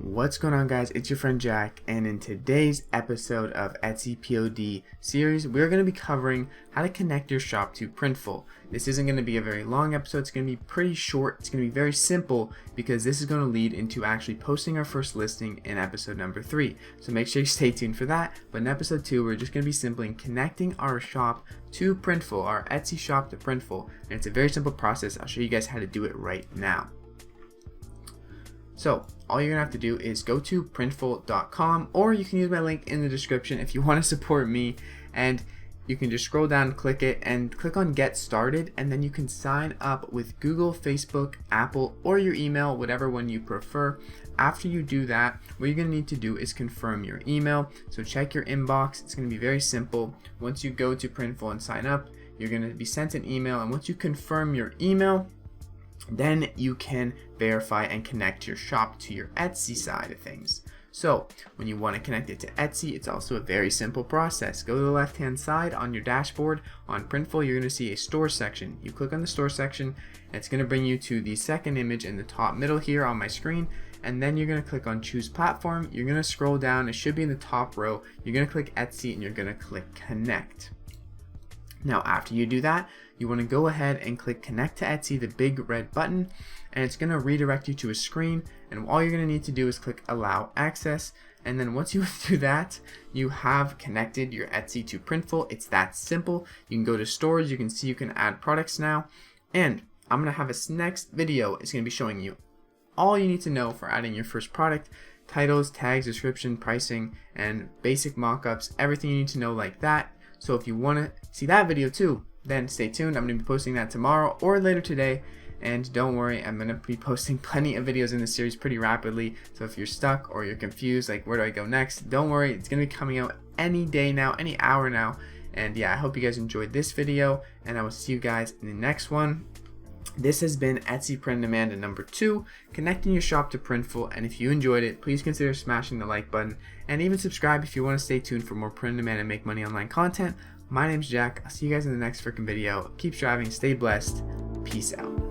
What's going on, guys? It's your friend Jack, and in today's episode of Etsy POD series, we're going to be covering how to connect your shop to Printful. This isn't going to be a very long episode. It's going to be pretty short. It's going to be very simple because this is going to lead into actually posting our first listing in episode number 3. So make sure you stay tuned for that. But in episode 2, we're just going to be simply connecting our shop to Printful, our Etsy shop to Printful. And it's a very simple process. I'll show you guys how to do it right now. So all you're gonna have to do is go to printful.com, or you can use my link in the description if you want to support me, and you can just scroll down, click it, and click on get started, and then you can sign up with Google, Facebook, Apple, or your email, whatever one you prefer. After you do that, what you're gonna need to do is confirm your email. So check your inbox. It's gonna be very simple. Once you go to Printful and sign up, you're gonna be sent an email, and once you confirm your email, then you can verify and connect your shop to your Etsy side of things. So when you want to connect it to Etsy, it's also a very simple process. Go to the left hand side on your dashboard. On Printful, you're going to see a store section. You click on the store section, and it's going to bring you to the second image in the top middle here on my screen, and then you're going to click on choose platform. You're going to scroll down. It should be in the top row. You're going to click Etsy, and you're going to click connect. Now after you do that, you want to go ahead and click connect to Etsy, the big red button, and it's going to redirect you to a screen, and all you're going to need to do is click allow access, and then once you do that, you have connected your Etsy to Printful. It's that simple. You can go to stores, you can see you can add products now, and I'm going to have this next video. It's going to be showing you all you need to know for adding your first product: titles, tags, description, pricing, and basic mockups, everything you need to know like that. So if you want to see that video too, then stay tuned. I'm going to be posting that tomorrow or later today. And don't worry, I'm going to be posting plenty of videos in this series pretty rapidly. So if you're stuck or you're confused, like where do I go next, don't worry. It's going to be coming out any day now, any hour now. And yeah, I hope you guys enjoyed this video, and I will see you guys in the next one. This has been Etsy Print on Demand number 2, connecting your shop to Printful. And if you enjoyed it, please consider smashing the like button, and even subscribe if you want to stay tuned for more print on demand and make money online content. My name's Jack. I'll see you guys in the next freaking video. Keep striving, stay blessed, peace out.